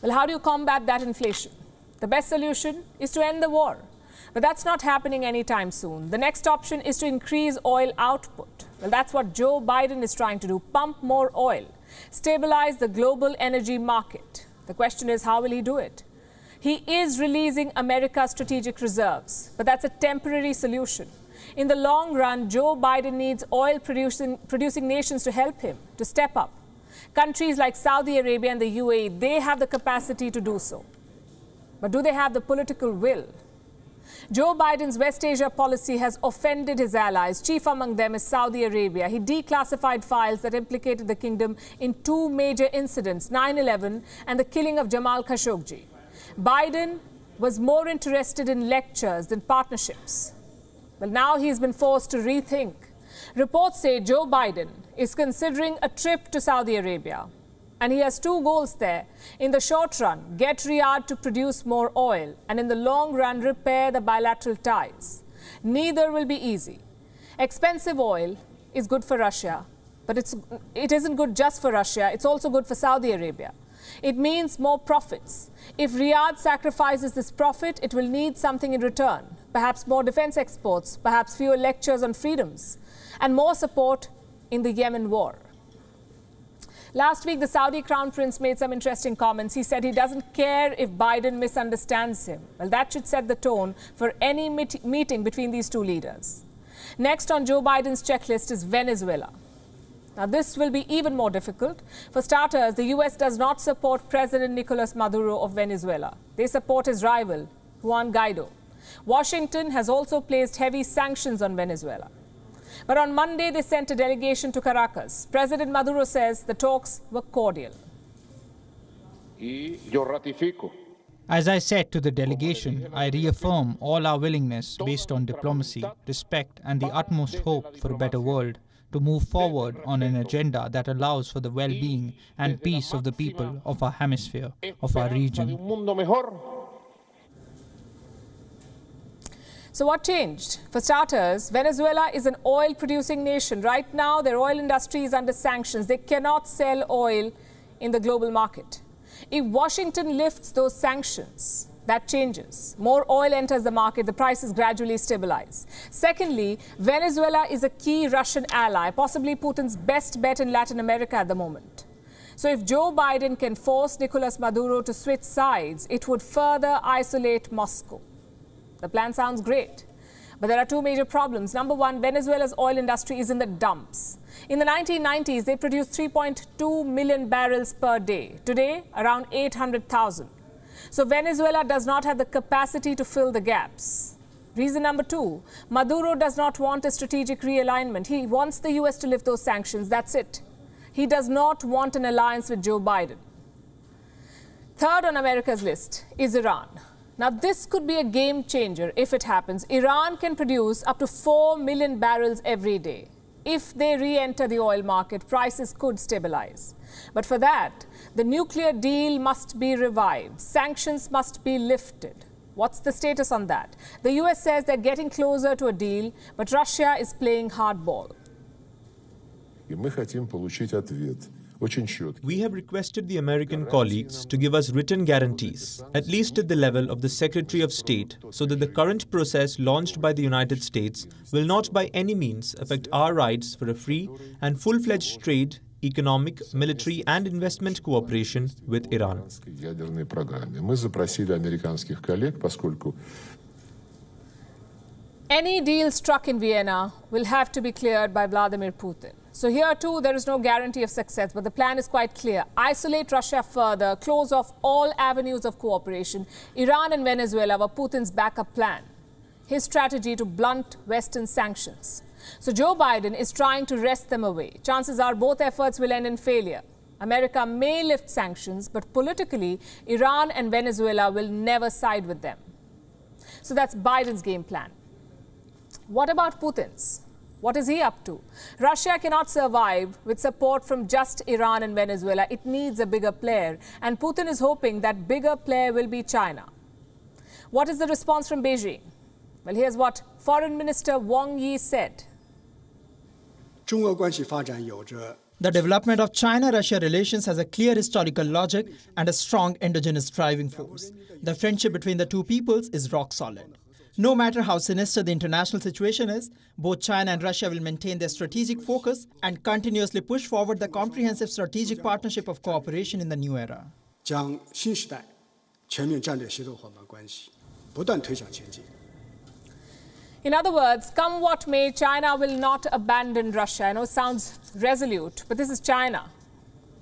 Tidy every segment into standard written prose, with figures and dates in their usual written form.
Well, how do you combat that inflation? The best solution is to end the war. But that's not happening anytime soon. The next option is to increase oil output. Well, that's what Joe Biden is trying to do, pump more oil, stabilize the global energy market. The question is, how will he do it? He is releasing America's strategic reserves, but that's a temporary solution. In the long run, Joe Biden needs oil-producing nations to help him, to step up. Countries like Saudi Arabia and the UAE, they have the capacity to do so. But do they have the political will? Joe Biden's West Asia policy has offended his allies. Chief among them is Saudi Arabia. He declassified files that implicated the kingdom in two major incidents, 9/11 and the killing of Jamal Khashoggi. Biden was more interested in lectures than partnerships. Well, now he's been forced to rethink. Reports say Joe Biden is considering a trip to Saudi Arabia. And he has two goals there. In the short run, get Riyadh to produce more oil, and in the long run, repair the bilateral ties. Neither will be easy. Expensive oil is good for Russia, but it isn't good just for Russia, it's also good for Saudi Arabia. It means more profits. If Riyadh sacrifices this profit, it will need something in return. Perhaps more defense exports, perhaps fewer lectures on freedoms, and more support in the Yemen war. Last week, the Saudi Crown Prince made some interesting comments. He said he doesn't care if Biden misunderstands him. Well, that should set the tone for any meeting between these two leaders. Next on Joe Biden's checklist is Venezuela. Now, this will be even more difficult. For starters, the U.S. does not support President Nicolas Maduro of Venezuela. They support his rival, Juan Guaido. Washington has also placed heavy sanctions on Venezuela. But on Monday, they sent a delegation to Caracas. President Maduro says the talks were cordial. As I said to the delegation, I reaffirm all our willingness based on diplomacy, respect, and the utmost hope for a better world to move forward on an agenda that allows for the well-being and peace of the people of our hemisphere, of our region. So what changed? For starters, Venezuela is an oil-producing nation. Right now, their oil industry is under sanctions. They cannot sell oil in the global market. If Washington lifts those sanctions, that changes. More oil enters the market, the prices gradually stabilize. Secondly, Venezuela is a key Russian ally, possibly Putin's best bet in Latin America at the moment. So if Joe Biden can force Nicolas Maduro to switch sides, it would further isolate Moscow. The plan sounds great, but there are two major problems. Number one, Venezuela's oil industry is in the dumps. In the 1990s, they produced 3.2 million barrels per day. Today, around 800,000. So Venezuela does not have the capacity to fill the gaps. Reason number two, Maduro does not want a strategic realignment. He wants the U.S. to lift those sanctions. That's it. He does not want an alliance with Joe Biden. Third on America's list is Iran. Now, this could be a game changer if it happens. Iran can produce up to 4 million barrels every day. If they re-enter the oil market, prices could stabilize. But for that, the nuclear deal must be revived. Sanctions must be lifted. What's the status on that? The US says they're getting closer to a deal, but Russia is playing hardball. We have requested the American colleagues to give us written guarantees, at least at the level of the Secretary of State, so that the current process launched by the United States will not by any means affect our rights for a free and full-fledged trade, economic, military and investment cooperation with Iran. Any deal struck in Vienna will have to be cleared by Vladimir Putin. So here too, there is no guarantee of success, but the plan is quite clear. Isolate Russia further, close off all avenues of cooperation. Iran and Venezuela were Putin's backup plan, his strategy to blunt Western sanctions. So Joe Biden is trying to wrest them away. Chances are both efforts will end in failure. America may lift sanctions, but politically, Iran and Venezuela will never side with them. So that's Biden's game plan. What about Putin's? What is he up to? Russia cannot survive with support from just Iran and Venezuela. It needs a bigger player. And Putin is hoping that bigger player will be China. What is the response from Beijing? Well, here's what Foreign Minister Wang Yi said. The development of China-Russia relations has a clear historical logic and a strong endogenous driving force. The friendship between the two peoples is rock solid. No matter how sinister the international situation is, both China and Russia will maintain their strategic focus and continuously push forward the comprehensive strategic partnership of cooperation in the new era. 将新时代全面战略协作伙伴关系不断推向前进。 In other words, come what may, China will not abandon Russia. I know it sounds resolute, but this is China.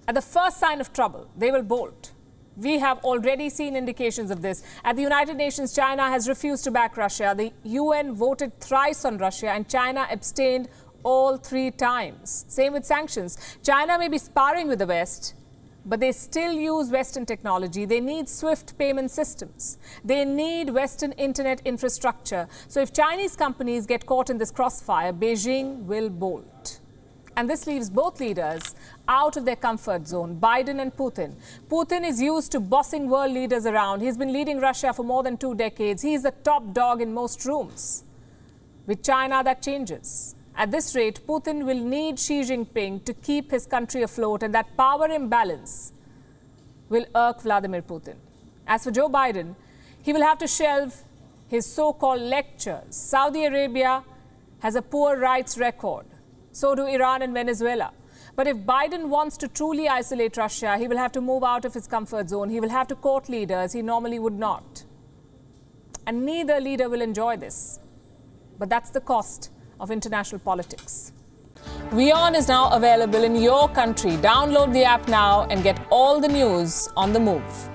At the first sign of trouble, they will bolt. We have already seen indications of this. At the United Nations, China has refused to back Russia. The UN voted thrice on Russia, and China abstained all 3 times. Same with sanctions. China may be sparring with the West, but they still use Western technology. They need swift payment systems. They need Western internet infrastructure. So if Chinese companies get caught in this crossfire, Beijing will bolt. And this leaves both leaders out of their comfort zone, Biden and Putin. Putin is used to bossing world leaders around. He's been leading Russia for more than 2 decades. He's the top dog in most rooms. With China, that changes. At this rate, Putin will need Xi Jinping to keep his country afloat, and that power imbalance will irk Vladimir Putin. As for Joe Biden, he will have to shelve his so-called lectures. Saudi Arabia has a poor rights record. So do Iran and Venezuela. But if Biden wants to truly isolate Russia, he will have to move out of his comfort zone. He will have to court leaders he normally would not. And neither leader will enjoy this. But that's the cost of international politics. WION is now available in your country. Download the app now and get all the news on the move.